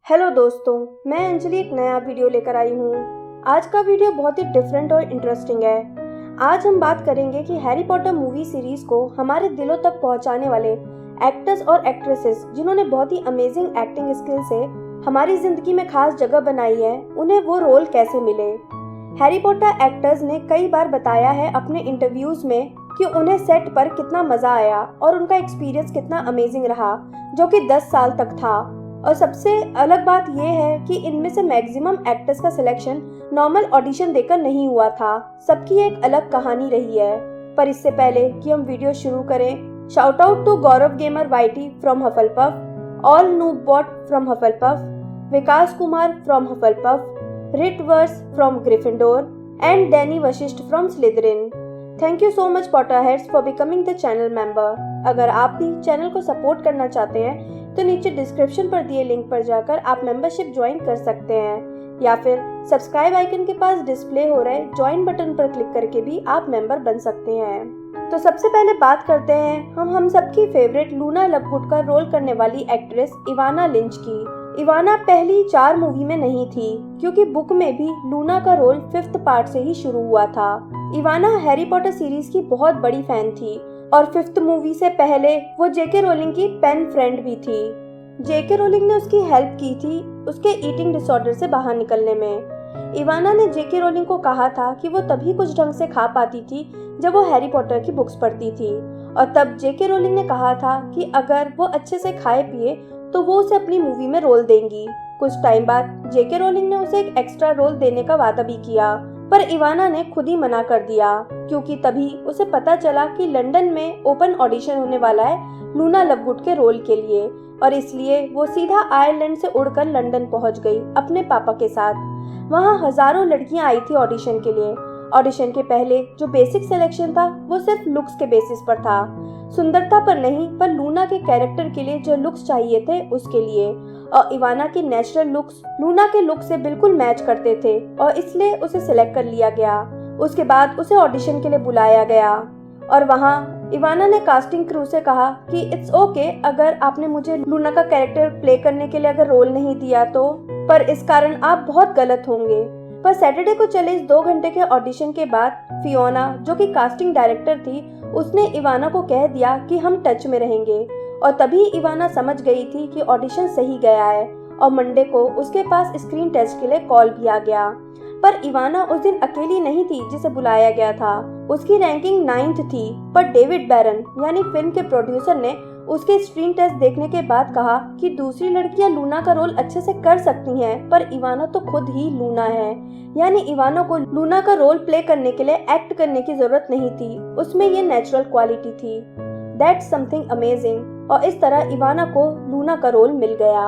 Hello दोस्तों, मैं अंजलि एक नया वीडियो लेकर आई हूँ। आज का वीडियो बहुत ही डिफरेंट और इंटरेस्टिंग है। आज हम बात करेंगे कि हैरी पॉटर मूवी सीरीज को हमारे दिलों तक पहुँचाने वाले एक्टर्स और एक्ट्रेसेस जिन्होंने बहुत ही अमेजिंग एक्टिंग स्किल से हमारी जिंदगी में खास जगह बनाई है, उन्हें वो रोल कैसे मिले। हैरी पॉटर एक्टर्स ने कई बार बताया है अपने इंटरव्यूज में कि उन्हें सेट पर कितना मजा आया और उनका एक्सपीरियंस कितना अमेजिंग रहा, जो कि 10 साल तक था। और सबसे अलग बात यह है कि इनमें से मैक्सिमम एक्टर्स का सिलेक्शन नॉर्मल ऑडिशन देकर नहीं हुआ था। सबकी एक अलग कहानी रही है। पर इससे पहले कि हम वीडियो शुरू करें, shout out to Gaurav gamer YT from Hufflepuff, all noob bot from Hufflepuff, Vikas Kumar from Hufflepuff, Rit Verse from Gryffindor and Danny Vashisht from Slytherin. Thank you so much Potterheads for becoming the channel member. अगर आप भी channel को support करना चाहते हैं तो नीचे description पर दिए लिंक पर जाकर आप मेंबरशिप ज्वाइन कर सकते हैं, या फिर सब्सक्राइब आइकन के पास डिस्प्ले हो रहे ज्वाइन बटन पर क्लिक करके भी आप मेंबर बन सकते हैं। तो सबसे पहले बात करते हैं हम सबकी फेवरेट लूना लवगुड का रोल करने वाली एक्ट्रेस इवाना लिंच की। इवाना पहली 4 मूवी में नहीं थी, क्योंकि बुक में भी लूना का रोल 5th पार्ट से ही शुरू हुआ था। इवाना हैरी पॉटर सीरीज की बहुत बड़ी फैन थी और 5th मूवी से पहले वो जेके रोलिंग की पेन फ्रेंड भी थी। जेके रोलिंग ने उसकी हेल्प की थी उसके ईटिंग डिसऑर्डर से बाहर निकलने में। इवाना ने जेके रोलिंग को कहा था कि वो तभी कुछ ढंग से खा पाती थी जब वो हैरी पॉटर की बुक्स पढ़ती थी, और तब जेके रोलिंग ने कहा था कि अगर वो अच्छे से खाए पिए तो वो उसे अपनी मूवी में रोल देंगी। कुछ टाइम बाद जेके रोलिंग ने उसे एक एक्स्ट्रा रोल देने का वादा भी किया, पर इवाना ने खुद ही मना कर दिया, क्योंकि तभी उसे पता चला कि लंदन में ओपन ऑडिशन होने वाला है लूना लवगुड के रोल के लिए, और इसलिए वो सीधा आयरलैंड से उड़कर लंदन पहुंच गई अपने पापा के साथ। वहां हजारों लड़कियां आई थी ऑडिशन के लिए। ऑडिशन के पहले जो बेसिक सिलेक्शन था वो सिर्फ लुक्स के बेसिस पर था, सुंदरता पर नहीं, पर लूना के कैरेक्टर के लिए जो लुक्स चाहिए थे उसके लिए। और इवाना की नेचुरल लुक्स लूना के लुक से बिल्कुल मैच करते थे और इसलिए उसे सिलेक्ट कर लिया गया। उसके बाद उसे ऑडिशन के लिए बुलाया गया और वहाँ इवाना ने कास्टिंग क्रू से कहा कि इट्स ओके अगर आपने मुझे लूना का कैरेक्टर प्ले करने के लिए अगर रोल नहीं दिया तो, पर इस कारण आप बहुत गलत होंगे। पर सैटरडे को चले इस 2 घंटे के ऑडिशन के बाद फियोना, जो कि कास्टिंग डायरेक्टर थी, उसने इवाना को कह दिया कि हम टच में रहेंगे। और तभी इवाना समझ गई थी कि ऑडिशन सही गया है, और मंडे को उसके पास स्क्रीन टेस्ट के लिए कॉल भी आ गया। पर इवाना उस दिन अकेली नहीं थी जिसे बुलाया गया था। उसकी रैंकिंग 9th थी, पर डेविड बैरन यानी फिल्म के प्रोड्यूसर ने उसके स्क्रीन टेस्ट देखने के बाद कहा कि दूसरी लड़कियां लूना का रोल अच्छे से कर सकती हैं, पर इवाना तो खुद ही लूना है, यानी इवाना को लूना का रोल प्ले करने के लिए एक्ट करने की जरूरत नहीं थी, उसमें ये नेचुरल क्वालिटी थी। That's something amazing. और इस तरह इवाना को लूना का रोल मिल गया।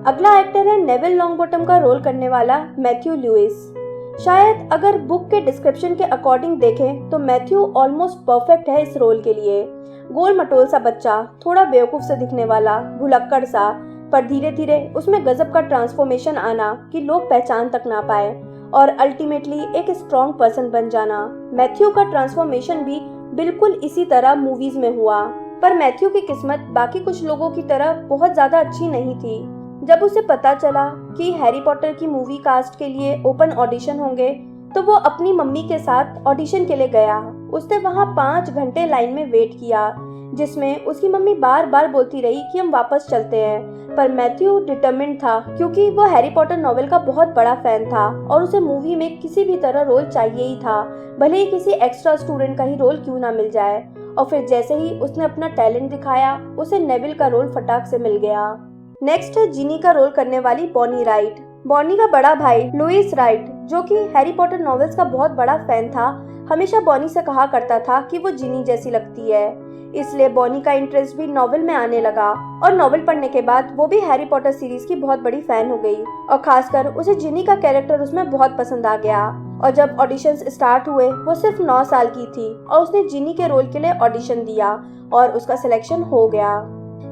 अगला एक्टर है नेविल लॉन्गबॉटम का रोल करने वाला मैथ्यू लुइस। शायद अगर बुक के डिस्क्रिप्शन के अकॉर्डिंग देखें तो मैथ्यू ऑलमोस्ट परफेक्ट है इस रोल के लिए। गोल मटोल सा बच्चा, थोड़ा बेवकूफ से दिखने वाला, भुलक्कड़ सा, पर धीरे धीरे उसमें गजब का ट्रांसफॉर्मेशन आना कि लोग पहचान तक ना पाए, और अल्टीमेटली एक स्ट्रॉन्ग पर्सन बन जाना। मैथ्यू का ट्रांसफॉर्मेशन भी बिल्कुल इसी तरह मूवीज में हुआ, पर मैथ्यू की किस्मत बाकी कुछ लोगों की तरह बहुत ज्यादा अच्छी नहीं थी। जब उसे पता चला कि हैरी पॉटर की मूवी कास्ट के लिए ओपन ऑडिशन होंगे तो वो अपनी मम्मी के साथ ऑडिशन के लिए गया। उसने वहाँ 5 घंटे लाइन में वेट किया, जिसमें उसकी मम्मी बार बार बोलती रही कि हम वापस चलते हैं, पर मैथ्यू डिटरमिन्ड था, क्योंकि वो हैरी पॉटर नॉवेल का बहुत बड़ा फैन था और उसे मूवी में किसी भी तरह रोल चाहिए ही था, भले ही किसी एक्स्ट्रा स्टूडेंट का ही रोल क्यों ना मिल जाए। और फिर जैसे ही उसने अपना टैलेंट दिखाया, उसे नेविल का रोल फटाक से मिल गया। नेक्स्ट है जिनी का रोल करने वाली बॉनी राइट। बॉनी का बड़ा भाई लुइस राइट, जो कि हैरी पॉटर नॉवेल्स का बहुत बड़ा फैन था, हमेशा बॉनी से कहा करता था कि वो जिनी जैसी लगती है। इसलिए बॉनी का इंटरेस्ट भी नॉवेल में आने लगा, और नॉवेल पढ़ने के बाद वो भी हैरी पॉटर सीरीज की बहुत बड़ी फैन हो गई, और खासकर उसे जिनी का कैरेक्टर उसमें बहुत पसंद आ गया। और जब ऑडिशंस स्टार्ट हुए, वो सिर्फ 9 साल की थी और उसने जिनी के रोल के लिए ऑडिशन दिया और उसका सिलेक्शन हो गया।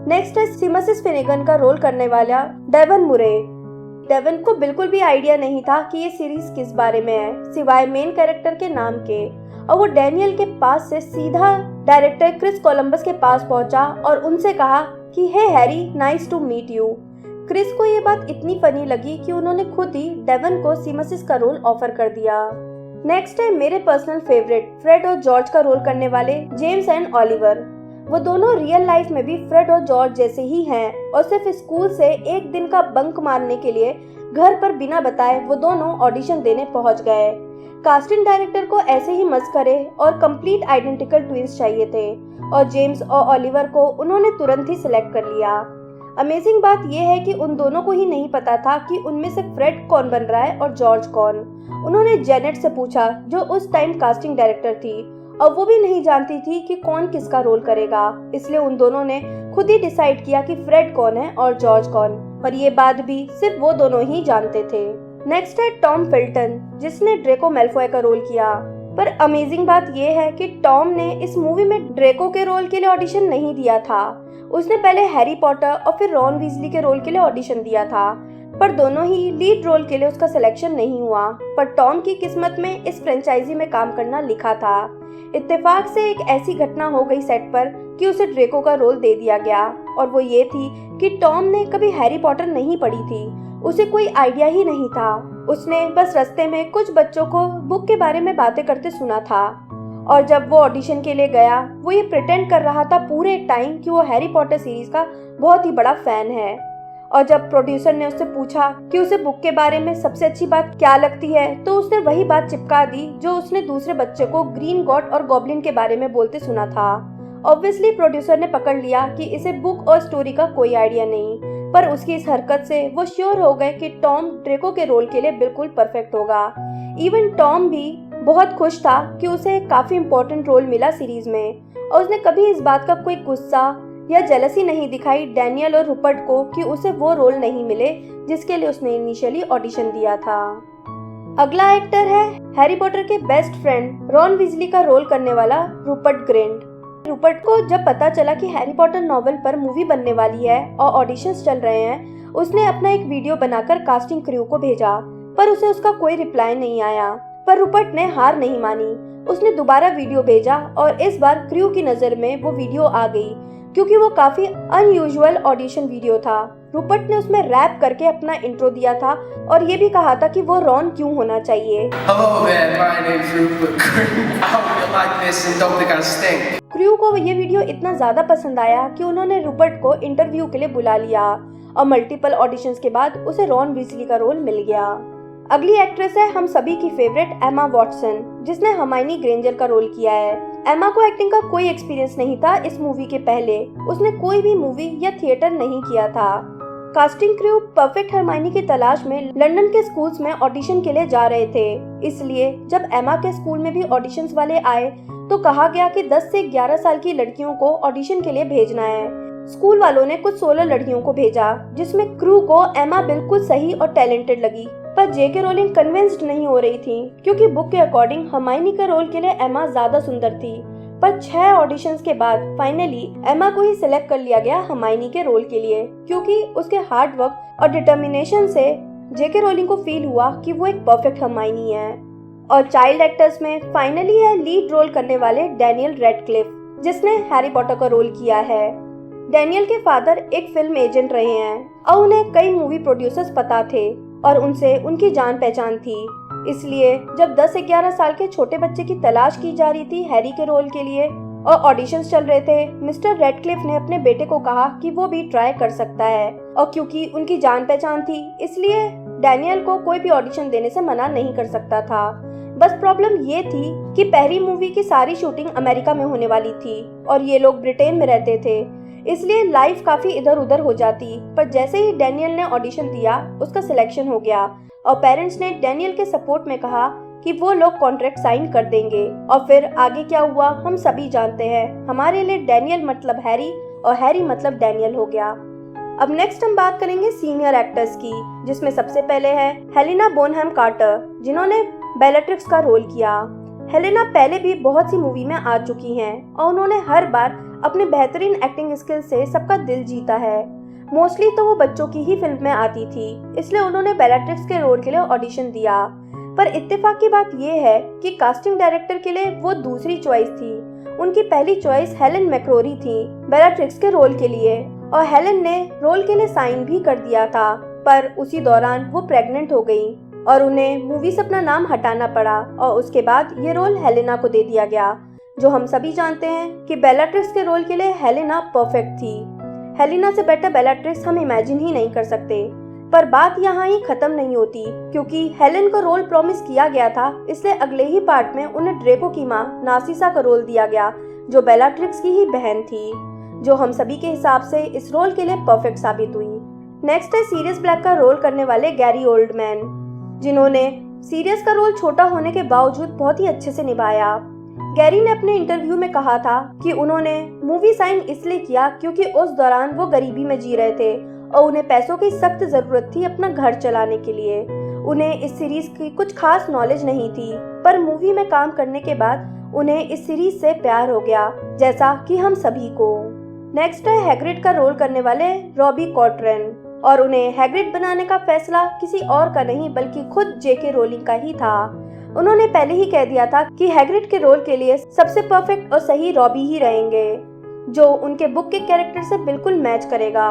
नेक्स्ट है सिमसिस फिनेगन का रोल करने वाला डेवन मुरे। डेवन को बिल्कुल भी आइडिया नहीं था कि ये सीरीज किस बारे में है, सिवाय मेन कैरेक्टर के नाम के, और वो डैनियल के पास से सीधा डायरेक्टर क्रिस कोलंबस के पास पहुंचा और उनसे कहा कि hey Harry, nice to meet you. Chris को ये बात इतनी फनी लगी कि उन्होंने खुद ही डेवन को सीमसिस का रोल ऑफर कर दिया। नेक्स्ट है मेरे पर्सनल फेवरेट फ्रेड और जॉर्ज का रोल करने वाले जेम्स एंड ऑलिवर। वो दोनों रियल लाइफ में भी फ्रेड और जॉर्ज जैसे ही हैं और सिर्फ स्कूल से एक दिन का बंक मारने के लिए घर पर बिना बताए वो दोनों ऑडिशन देने पहुंच गए। कास्टिंग डायरेक्टर को ऐसे ही मस्करे और कंप्लीट आइडेंटिकल ट्विंस चाहिए थे और जेम्स और ऑलिवर को उन्होंने तुरंत ही सिलेक्ट कर लिया। अमेजिंग बात यह है कि उन दोनों को ही नहीं पता था कि उनमें से फ्रेड कौन बन रहा है और जॉर्ज कौन। उन्होंने जेनेट से पूछा जो उस टाइम कास्टिंग डायरेक्टर थी और वो भी नहीं जानती थी कि कौन किसका रोल करेगा, इसलिए उन दोनों ने खुद ही डिसाइड किया कि फ्रेड कौन है और जॉर्ज कौन, और ये बात भी सिर्फ वो दोनों ही जानते थे। नेक्स्ट है टॉम फिल्टन जिसने ड्रेको मैल्फॉय का रोल किया। पर अमेजिंग बात यह है कि टॉम ने इस मूवी में ड्रेको के रोल के लिए ऑडिशन नहीं दिया था। उसने पहले हैरी पॉटर और फिर रॉन वीजली के रोल के लिए ऑडिशन दिया था, पर दोनों ही लीड रोल के लिए उसका सिलेक्शन नहीं हुआ। पर टॉम की किस्मत में इस फ्रेंचाइजी में काम करना लिखा था। इत्तेफाक से एक ऐसी घटना हो गई सेट पर कि उसे ड्रेको का रोल दे दिया गया, और वो ये थी कि टॉम ने कभी हैरी पॉटर नहीं पढ़ी थी, उसे कोई आइडिया ही नहीं था। उसने बस रास्ते में कुछ बच्चों को बुक के बारे में बातें करते सुना था, और जब वो ऑडिशन के लिए गया वो ये प्रिटेंड कर रहा था पूरे टाइम कि वो हैरी पॉटर सीरीज का बहुत ही बड़ा फैन है। और जब प्रोड्यूसर ने उससे पूछा कि उसे बुक के बारे में सबसे अच्छी बात क्या लगती है, तो उसने वही बात चिपका दी जो उसने दूसरे बच्चे को ग्रीन गॉड और गॉब्लिन के बारे में बोलते सुना था। ऑब्वियसली प्रोड्यूसर ने पकड़ लिया कि इसे बुक और स्टोरी का कोई आइडिया नहीं, पर उसकी इस हरकत से वो श्योर हो गए कि टॉम ड्रेको के रोल के लिए बिल्कुल परफेक्ट होगा। इवन टॉम भी बहुत खुश था कि उसे एक काफी इम्पोर्टेंट रोल मिला सीरीज में, और उसने कभी इस बात का कोई गुस्सा या जेलसी नहीं दिखाई डैनियल और रूपर्ट को कि उसे वो रोल नहीं मिले जिसके लिए उसने इनिशियली ऑडिशन दिया था। अगला एक्टर है हैरी पॉटर के बेस्ट फ्रेंड रॉन वीजली का रोल करने वाला रूपर्ट ग्रिंट। रूपर्ट को जब पता चला कि हैरी पॉटर नॉवेल पर मूवी बनने वाली है और ऑडिशंस चल रहे हैं, उसने अपना एक वीडियो बनाकर कास्टिंग क्रू को भेजा, पर उसे उसका कोई रिप्लाई नहीं आया। पर रूपर्ट ने हार नहीं मानी, उसने दोबारा वीडियो भेजा और इस बार क्रू की नजर में वो वीडियो आ गई क्योंकि वो काफी अनयूजुअल ऑडिशन वीडियो था। रूपर्ट ने उसमें रैप करके अपना इंट्रो दिया था और ये भी कहा था कि वो रॉन क्यों होना चाहिए। क्रू को ये वीडियो इतना ज्यादा पसंद आया कि उन्होंने रूपर्ट को इंटरव्यू के लिए बुला लिया और मल्टीपल ऑडिशंस के बाद उसे रॉन वीजली का रोल मिल गया। अगली एक्ट्रेस है हम सभी की फेवरेट एमा वॉटसन, जिसने हर्माइनी ग्रेंजर का रोल किया है। एमा को एक्टिंग का कोई एक्सपीरियंस नहीं था इस मूवी के पहले, उसने कोई भी मूवी या थिएटर नहीं किया था। कास्टिंग क्रू परफेक्ट हर्माइनी की तलाश में लंदन के स्कूल्स में ऑडिशन के लिए जा रहे थे, इसलिए जब एमा के स्कूल में भी ऑडिशंस वाले आए तो कहा गया कि 10 से 11 साल की लड़कियों को ऑडिशन के लिए भेजना है। स्कूल वालों ने कुछ 16 लड़कियों को भेजा, जिसमें क्रू को एमा बिल्कुल सही और टैलेंटेड लगी, पर जेके रोलिंग कन्विंस्ड नहीं हो रही थी क्योंकि बुक के अकॉर्डिंग हर्माइनी के रोल के लिए एमा ज्यादा सुंदर थी। पर 6 ऑडिशंस के बाद फाइनली एमा को ही सिलेक्ट कर लिया गया हर्माइनी के रोल के लिए, क्योंकि उसके हार्ड वर्क और डिटर्मिनेशन से जेके रोलिंग को फील हुआ कि वो एक परफेक्ट हर्माइनी है। और चाइल्ड एक्टर्स में फाइनली है लीड रोल करने वाले डैनियल रेडक्लिफ, जिसने हैरी पॉटर का रोल किया है। डैनियल के फादर एक फिल्म एजेंट रहे हैं और उन्हें कई मूवी प्रोड्यूसर्स पता थे और उनसे उनकी जान पहचान थी, इसलिए जब 10 से 11 साल के छोटे बच्चे की तलाश की जा रही थी हैरी के रोल के लिए और ऑडिशंस चल रहे थे, मिस्टर रेडक्लिफ ने अपने बेटे को कहा कि वो भी ट्राई कर सकता है, और क्योंकि उनकी जान पहचान थी इसलिए डैनियल को कोई भी ऑडिशन देने से मना नहीं कर सकता था। बस प्रॉब्लम ये थी कि पहली मूवी की सारी शूटिंग अमेरिका में होने वाली थी और ये लोग ब्रिटेन में रहते थे, इसलिए लाइफ काफी इधर उधर हो जाती। पर जैसे ही डैनियल ने ऑडिशन दिया उसका सिलेक्शन हो गया और पेरेंट्स ने डैनियल के सपोर्ट में कहा कि वो लोग कॉन्ट्रैक्ट साइन कर देंगे। और फिर आगे क्या हुआ हम सभी जानते हैं। हमारे लिए डैनियल मतलब हैरी और हैरी मतलब डैनियल हो गया। अब नेक्स्ट हम बात करेंगे सीनियर एक्टर्स की, जिसमें सबसे पहले है हेलेना बोनहम कार्टर, जिन्होंने बेllatrix का रोल किया। हेलेना पहले भी बहुत सी मूवी में आ चुकी हैं और उन्होंने हर बार अपने बेहतरीन एक्टिंग स्किल से सबका दिल जीता है। मोस्टली तो वो बच्चों की ही फिल्म में आती थी, इसलिए उन्होंने बेllatrix के रोल के लिए ऑडिशन दिया। पर इत्तेफाक की बात यह है कि कास्टिंग डायरेक्टर के लिए वो दूसरी चॉइस थी। उनकी पहली चॉइस हेलेन मैक्रोरी थी बेllatrix के रोल के लिए, और हेलेन ने रोल के लिए साइन भी कर दिया था, पर उसी दौरान वो प्रेग्नेंट हो गई और उन्हें मूवी से अपना नाम हटाना पड़ा और उसके बाद ये रोल हेलेना को दे दिया गया। जो हम सभी जानते हैं कि बेलाट्रिक्स के रोल के लिए हेलेना परफेक्ट थी। हेलेना से बेटर बेलाट्रिक्स हम इमेजिन ही नहीं कर सकते। पर बात यहाँ ही खत्म नहीं होती, क्योंकि हेलेन को रोल प्रॉमिस किया गया था, इसलिए अगले ही पार्ट में उन्हें ड्रेको की माँ नार्सिसा का रोल दिया गया, जो बेलाट्रिक्स की ही बहन थी, जो हम सभी के हिसाब से इस रोल के लिए परफेक्ट साबित हुई। नेक्स्ट है सीरियस ब्लैक का रोल करने वाले गैरी ओल्डमैन, जिन्होंने सीरियस का रोल छोटा होने के बावजूद बहुत ही अच्छे से निभाया। गैरी ने अपने इंटरव्यू में कहा था कि उन्होंने मूवी साइन इसलिए किया क्योंकि उस दौरान वो गरीबी में जी रहे थे और उन्हें पैसों की सख्त जरूरत थी अपना घर चलाने के लिए। उन्हें इस सीरीज की कुछ खास नॉलेज नहीं थी, पर मूवी में काम करने के बाद उन्हें इस सीरीज से प्यार हो गया, जैसा कि हम सभी को। नेक्स्ट है हैग्रिड का रोल करने वाले रॉबी कॉर्ट्रेन, और उन्हें हैग्रिड बनाने का फैसला किसी और का नहीं बल्कि खुद जेके रोलिंग का ही था। उन्होंने पहले ही कह दिया था कि हैग्रिड के रोल के लिए सबसे परफेक्ट और सही रॉबी ही रहेंगे, जो उनके बुक के कैरेक्टर से बिल्कुल मैच करेगा।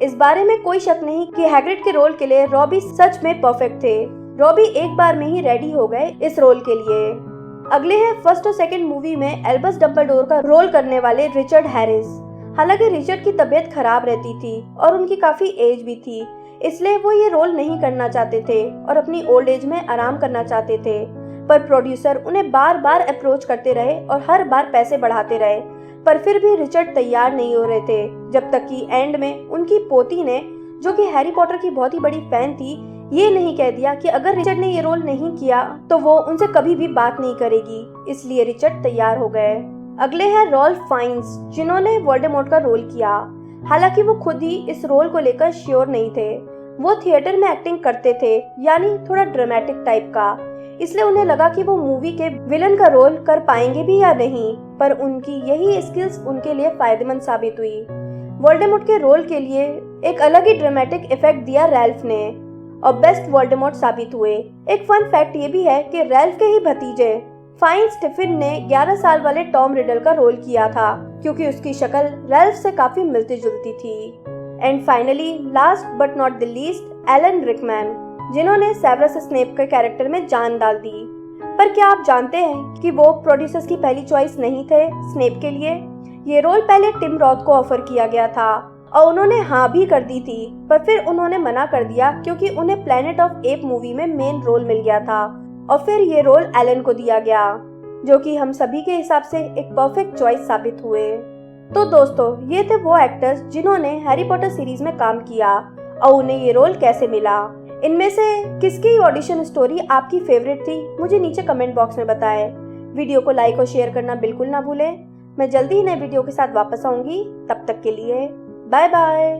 इस बारे में कोई शक नहीं कि हैग्रिड के रोल के लिए रॉबी सच में परफेक्ट थे। रॉबी एक बार में ही रेडी हो गए इस रोल के लिए। अगले हैं फर्स्ट और सेकंड मूवी में एल्बस डम्बलडोर का रोल करने वाले रिचर्ड हैरिस। हालांकि रिचर्ड की तबीयत खराब रहती थी और उनकी काफी एज भी थी, इसलिए वो ये रोल नहीं करना चाहते थे और अपनी ओल्ड एज में आराम करना चाहते थे। पर प्रोड्यूसर उन्हें बार बार अप्रोच करते रहे और हर बार पैसे बढ़ाते रहे, पर फिर भी रिचर्ड तैयार नहीं हो रहे थे, जब तक कि एंड में उनकी पोती ने, जो कि हैरी पॉटर की बहुत ही बड़ी फैन थी, ये नहीं कह दिया कि अगर रिचर्ड ने ये रोल नहीं किया तो वो उनसे कभी भी बात नहीं करेगी। इसलिए रिचर्ड तैयार हो गए। अगले हैं रॉल्फ फाइन्स, जिन्होंने वोल्डेमॉर्ट का रोल किया। हालांकि वो खुद ही इस रोल को लेकर श्योर नहीं थे। वो थिएटर में एक्टिंग करते थे, यानी थोड़ा ड्रामेटिक टाइप का, इसलिए उन्हें लगा कि वो मूवी के विलन का रोल कर पाएंगे भी या नहीं, पर उनकी यही स्किल्स उनके लिए फायदेमंद साबित हुई। वोल्डेमॉर्ट के रोल के लिए एक अलग ही ड्रामेटिक इफेक्ट दिया रैल्फ ने और बेस्ट वोल्डेमॉर्ट साबित हुए। एक फन फैक्ट ये भी है कि रैल्फ के ही भतीजे फाइन स्टिफिन ने 11 साल वाले टॉम रिडल का रोल किया था, क्योंकि उसकी शक्ल रैल्फ से काफी मिलती जुलती थी। And finally last but not the least, Elon Rickman, जिन्होंने सेवरस स्नेप के कैरेक्टर में जान डाल दी। पर क्या आप जानते हैं कि वो प्रोड्यूसर्स की पहली चॉइस नहीं थे स्नेप के लिए? ये रोल पहले टिम रॉथ को ऑफर किया गया था और उन्होंने हाँ भी कर दी थी, पर फिर उन्होंने मना कर दिया क्योंकि उन्हें प्लेनेट ऑफ एप मूवी में मेन रोल मिल गया था और फिर ये रोल एलन को दिया गया, जो कि हम सभी के हिसाब से एक परफेक्ट चॉइस साबित हुए। तो दोस्तों, ये थे वो एक्टर्स जिन्होंने हैरी पॉटर सीरीज में काम किया और उन्हें ये रोल कैसे मिला। इनमें से किसकी ऑडिशन स्टोरी आपकी फेवरेट थी, मुझे नीचे कमेंट बॉक्स में बताएं। वीडियो को लाइक और शेयर करना बिल्कुल ना भूलें। मैं जल्दी ही नए वीडियो के साथ वापस आऊंगी। तब तक के लिए बाय बाय।